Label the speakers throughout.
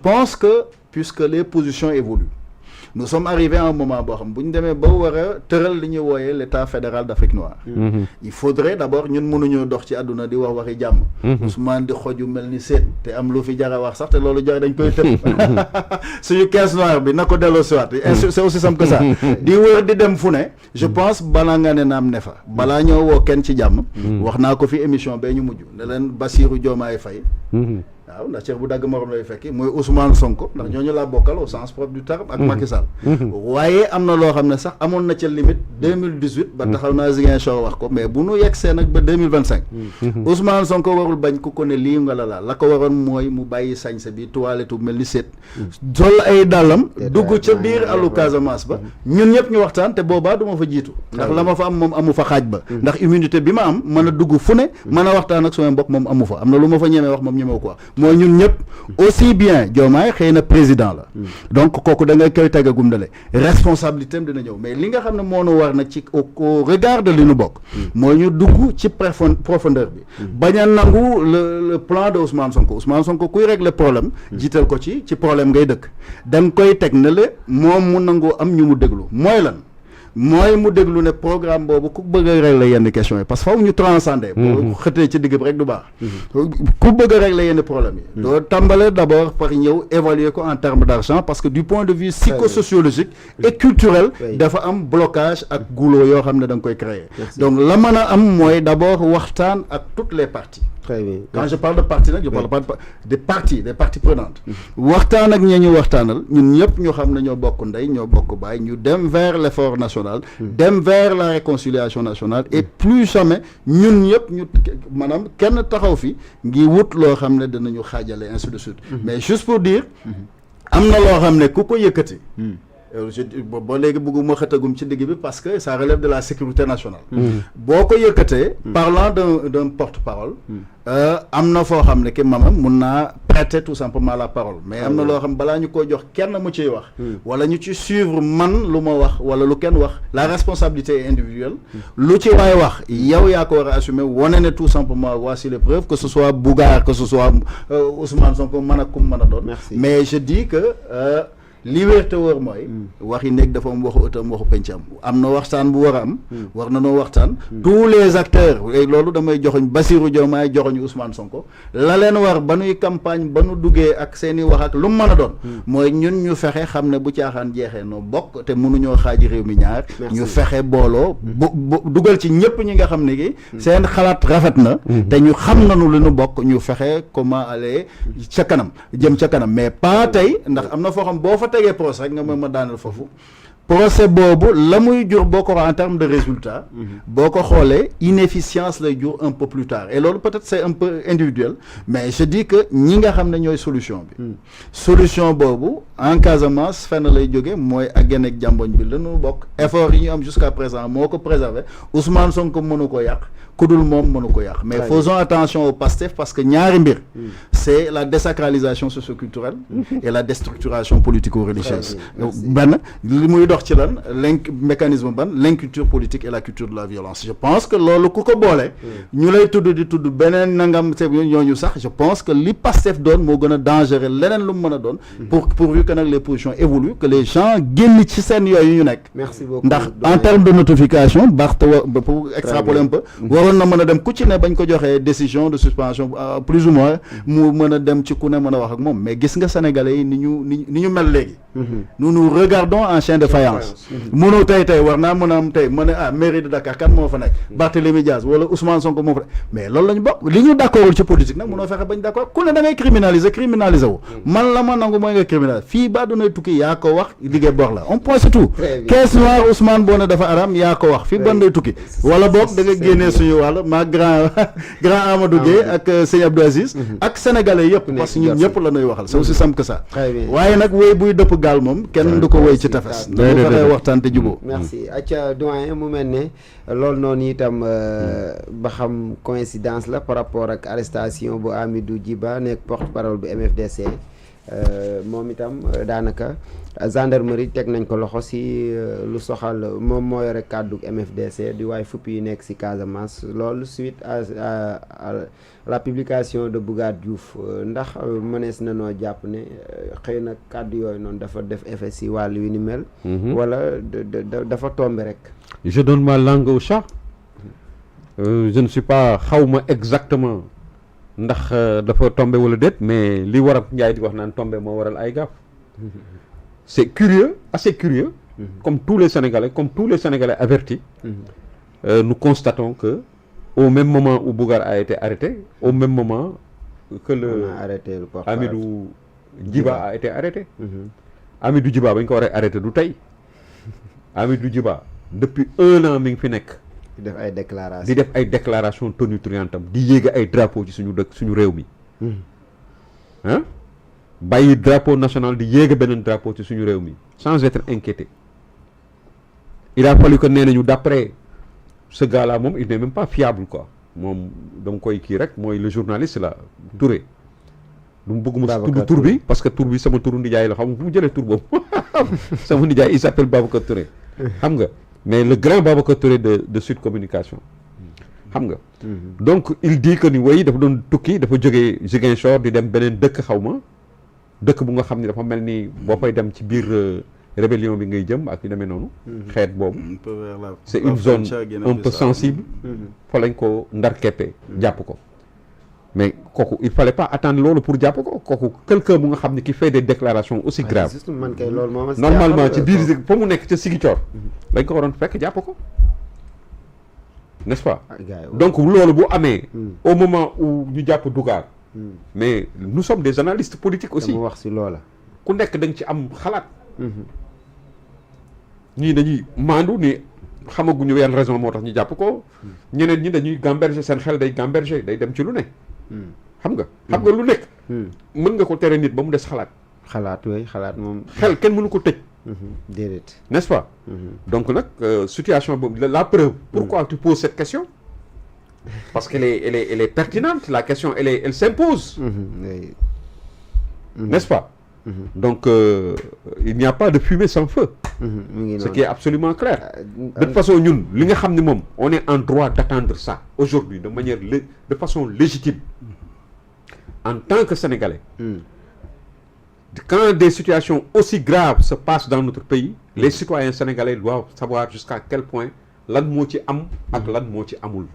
Speaker 1: Je pense que, puisque les positions évoluent, nous sommes arrivés à un moment où nous devons l'État fédéral d'Afrique noire. Il faudrait d'abord que nous nous doxions à Douna di wax waxi jàmm. Ousmane di xoju melni seet te am lu fi jara wax sax te lolu jar dañ koy tepp. Suñu caisse noire bi nako delo ci wat. C'est aussi simple que ça. Di wër di dem fu ne, je pense bala nga ne naam ne fa. Bala ñoo wo kenn ci jàmm. Wax naa ko fi émission be ñu mujj ne leen Bassirou Diomaye Faye. waaw ndax Cheikh bu dagg morom lay fekki mooy Ousmane Sonko ndax ñooñu laa bokkal au sens propre du terme ak Macky Sall waaye am na loo xam ne sax amoon na ca limite 2018 ba taxaw naa Ziguinchor wax ko mais bu nu yegsee nag ba 2025 Ousmane Sonko warul bañ ku ko ne lii nga la ko waroon mooy mu bàyyi sañse bi toilette bu mel ni seet sol ay dàllam dugg ca biir àllu Casamance ba ñun ñëpp ñu waxtaan te boobaa du ma fa jiitu ndax la ma fa am moom amu fa xaaj ba ndax immunité bi ma am mën a dugg fu ne mën a waxtaan ak suma mbokk moom amu fa am na lu ma fa ñemee wax moom ñemew ko wax mooy ñun ñëpp aussi bien Diomaye xëy na président la donc kooku da ngay koy tegagum dale responsabilité am dina ñëw mais li nga xam ne moo nu war nag ci au regard de li nu bokk mooy ñu dugg ci profondeur bi bañ a nangu le plan de Ousmane Sonko kuy régler problème jiital ko ci problème ngay dëkk da nga koy teg ne le moom mu nangoo am ñu mu déglu mooy lan mooy mu déglu ne programme boobu ku bëgg a régler yenn questions yi parce que faw ñu transcender boo xëtee ci digg bi rek du baax ku bëgg a régler yenn problème yi doo tàmbale d'abord par ñëw évaluer ko en termes d'argent parce que du point de vue psychosociologique et culturel dafa am blocage ak goulot yoo xam ne da nga koy créer donc la mën a am mooy d'abord waxtaan ak toutes les parties. Très bien. Quand je parle de partis, je parle pas des partis prenantes. Waxtaan ak ñi ñu waxtaanal ñun ñëpp ñu xam ne ñoo bokk ndey ñoo bokk baay ñu dem vers l'effort national dem vers la réconciliation nationale et plus jamais ñun ñëpp ñu maanaam kenn taxaw fi ngi wut loo xam ne dinañu xaajale ainsi de suite mais juste pour dire am na loo xam ne ku ko yëkkati ba léegi bëgguma xëtagum ci digg bi parce que ça relève de la sécurité nationale boo ko yëkkatee parlant d'un porte-parole am na foo xam ne ki mamam mun naa prêter tout simplement la parole mais am na loo xam balaa ñu ko jox kenn mu ciy wax wala ñu ci suivre man lu ma wax wala lu kenn wax la responsabilité est individuelle lu ci waay wax yow yaa ko war a assumer wane ne tout simplement voici les preuves que ce soit Bougar que ce soit Ousmane Sonko mën a kum mën a doon mais je dis que liberté wër mooy waxi nekk dafa am waxu ëttam waxu pencam am na waxtaan bu war a am war na noo waxtaan tous les acteurs loolu damay joxoñ Bassirou Diomaye joxoñ Ousmane Sonko la leen war ba nuy campagne ba nu duggee ak seeni wax ak lu mu mën a doon mooy ñun ñu fexe xam ne bu caaxaan jeexee noo bokk te mënuñoo xaaji réew mi ñaar ñu fexe booloo dugal ci ñëpp ñi nga xam ne ki seen xalaat rafet na te ñu xam nañu li nu bokk ñu fexe comment aller ca kanam jëm ca kanam mais pas tey ndax am na foo xam boo fa tegee procès rek nga ma daanal foofu procès boobu la muy jur boo ko en termes de résultat boo ko xoolee inefficience lay jur un peu plus tard et loolu peut-être c'est un peu individuel mais je dis que ñi nga xam ne ñooy solution bi solution boobu en Casamance fenn lay jóge mooy ak genn ak jàmboñ bi lañu bokk effort yi ñu am jusqu'à présent moo ko préserver Ousmane Sonko mënu ko yàq kudul moom mënu ko yàq mais faisons attention au PASTEF parce que ñaari mbir c'est la désacralisation socioculturelle et la déstructuration politico-religieuse benn li muy dox ci lan mécanisme ban l'inculture politique et la culture de la violence je pense que loolu ku ko boole ñu lay tudd di tudd beneen nangam te ñooñu sax je pense que li PASTEF doon moo gën a dangereux leneen lu mu mën a doon pourvu que nag les positions évoluent que les gens génn ci seen yooyu ñu nekk ndax en termes de notification pour extrapoler un peu waroon na mën a dem ku ci ne bañ ko joxee décision de suspension plus ou moins mu mën a dem ci ku ne mën a wax ak moom mais gis nga sénégalais yi ni ñu mel léegi nous nous regardons en chien de faïence mënu tey war naa mën a am tey mën a mairie de Dakar kan moo fa nekk Barthélémy Diaz wala Ousmane Sonko moo fa nekk mais loolu la ñu bokk li ñu d'accordul ci politique nag mënoo fexe bañ d'accord ku ne da ngay criminaliser wu man la ma nangu mooy nga criminaliser fii ba dunay tukki yaa ko wax liggéey bor la on point c'est tout caisse noire Ousmane boo ne dafa aram yaa ko wax fii ban day tukki wala boog da nga génnee suñu wàll maa grand Amadou Gueye ak Sëñ Abdou Aziz ak sénégalais yëpp parce que ñun ñëpp la ñuy waxal c'est aussi simple que ça waaye nag wéy buy dëpp gaal moom kenn du ko wéy ci tefes dañu fexe waxtaan te jubóo
Speaker 2: merci acca doyen mu mel ne loolu noonu itam ba xam coïncidence la par rapport ak arrestation bu Amidou Djiba nekk porte-parole bu MFDC moom itam daanaka gendarmerie teg nañ ko loxo si lu soxal moom moo yore kàddu MFDC di waay fupp yi nekk si Casamance loolu suite à la publication de Bougar Diouf ndax mënees na noo jàpp ne xëy na kàddu yooyu noonu dafa def effet si wàllu wi ni mel. wala dafa tombé rek.
Speaker 3: Je donne ma langue au chat. Je ne suis pas xawma exactement ndax dafa tombé wala déet mais li war a Njaay di wax naan tombé moo waral ay gaaf. C'est curieux, assez curieux, comme tous les Sénégalais avertis, nous constatons que au même moment où Bougar a été arrêté, au même moment que Hamidou Djiba a été arrêté. Hamidou Djiba bañ ko war a arrêté du tey Hamidou Djiba depuis 1 an mi ngi fi nekk
Speaker 2: di
Speaker 3: def ay déclaration tonitruantam di yéega ay drapeau ci suñu dëkk suñu réew mi hein bàyyi drapeau national di yéega beneen drapeau ci suñu réew mi sans être inquiété. Il a fallu que nee nañu d'après ce gars là moom il n'est même pas fiable quoi moom danga koy kii rek mooy le journaliste là Touré du mu bëgg mu tudd tur bi parce que tur bi sama turu nijaay la xam nga fu mu jëlee tur boobu sama nijaay il s'appelle Babacar Touré xam nga mais le grand Babacar Touré de Sud Communication xam nga donc il dit que ni way dafa doon tukki dafa jógee Ziguinchor di dem beneen dëkk xaw ma dëkk bu nga xam ni dafa mel ni boo fay dem ci biir rébellion bi ngay jëm ak yu demee noonu xeet boobu c'est une zone un peu sensible fa lañ ko ndar keppee jàpp ko mais kooku il fallait pas attendre loolu pour jàpp ko kooku quelqu'un bu nga xam ne qui fait des déclarations aussi graves normalement ci biir fa mu nekk ca Ziguinchor lañ ko waroon fekk jàpp ko n'est-ce pas donc loolu bu amee au moment où ñu jàpp Bougar mais nous sommes des analystes politiques aussi
Speaker 2: wax si loola
Speaker 3: ku nekk da nga ci am xalaat ñii dañuy maandu ni xamaguñu yenn raison moo tax ñu jàpp ko ñeneen ñi dañuy gamberger seen xel day gamberger day dem ci lu ne xam nga lu nekk mën nga ko tere nit ba mu des xalaat
Speaker 2: moom
Speaker 3: xel kenn mënu ko tëj
Speaker 2: déedéet
Speaker 3: n'est-ce pas donc nag situation boobu la preuve pourquoi tu poses cette question parce qu'elle est pertinente la question elle s'impose n'est-ce pas donc il n'y a pas de fumée sans feu ce qui est absolument clair de toute façon ñun li nga xam ne moom on est en droit d'attendre ça aujourd'hui de façon légitime en tant que Sénégalais quand des situations aussi graves se passent dans notre pays les citoyens sénégalais doivent savoir jusqu'à quel point lan moo ci am ak lan moo ci amul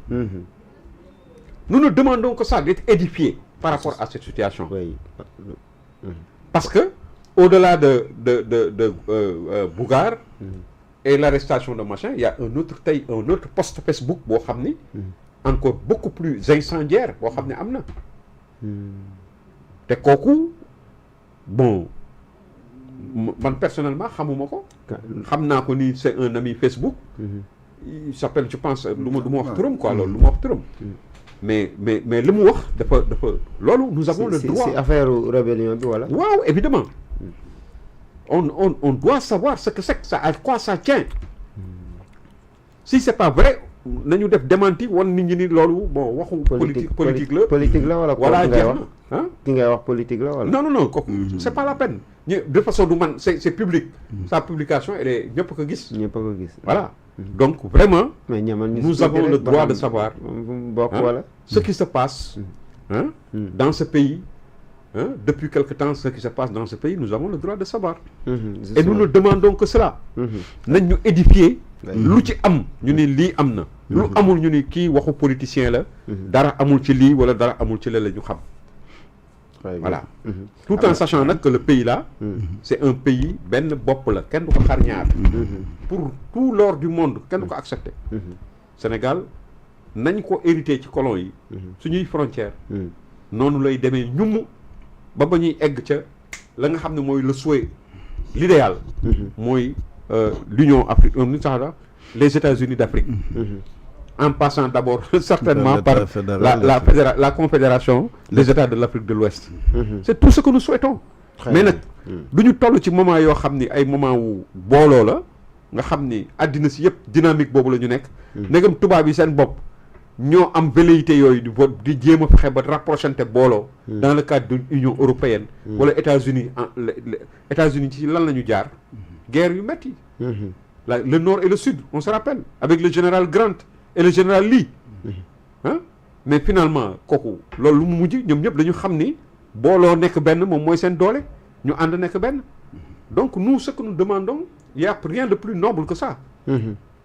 Speaker 3: nous ne demandons que ça d'être édifiés par rapport à cette situation parce que au-delà de Bougar et l'arrestation de machin il y a un autre post Facebook boo xam ni encore beaucoup plus incendiaire boo xam ne am na te kooku bon man personnellement xamuma ko xam naa ko ni c'est un ami Facebook il s'appelle je pense du ma wax turam quoi loolu lu ma wax turam mais li mu wax dafa loolu nous avons le droit
Speaker 2: c'est affaire rébellion bi wala
Speaker 3: waaw évidemment on doit savoir ce que c'est que ça à quoi ça tient si c'est pas vrai nañu def démenti wan nit ñi ni loolu bon waxu politique la
Speaker 2: wala
Speaker 3: voilà jeex na ah
Speaker 2: ki ngay wax politique la wala
Speaker 3: non kooku c'est pas la peine de façon du man c'est public sa publication elle est ñëpp ko gis voilà donc vraiment nous avons le droit de savoir ce qui se passe dans ce pays depuis quelque temps ce qui se passe dans ce pays nous avons le droit de savoir et nous ne demandons que cela nañ ñu édifier lu ci am ñu ni lii am na lu amul ñu ni kii waxu politicien la dara amul ci lii wala dara amul ci la ñu xam voilà tout en sachant nag que le pays là c'est un pays benn bopp la kenn du ko xar ñaar pour tout l'or du monde kenn du ko accepter Sénégal nañ ko hérité ci colon yi suñuy frontière noonu lay demee ñum ba ñuy egg ca la nga xam ne mooy le souhait l'idéal mooy l'Union africaine les États-Unis d'Afrique en passant d'abord certainement par la Confédération des États de l'Afrique de l'Ouest c'est tout ce que nous souhaitons mais nag du ñu toll ci moment yoo xam ni ay moment wu booloo la nga xam ni àddina si yëpp dynamique boobu la ñu nekk ndegam tubaab yi seen bopp ñoo am velléité yooyu di jéem a fexe ba rapprochante booloo dans le cadre de l'Union européenne wala États-Unis États-Unis ci lan la ñu jaar guerre yu metti le nord et le sud on se rappelle avec le général Grant et le général Lee hein mais finalement kooku loolu lu mu mujj ñoom ñëpp dañu xam ni booloo nekk benn moom mooy seen doole ñu ànd nekk benn donc nous ce que nous demandons il y a rien de plus noble que ça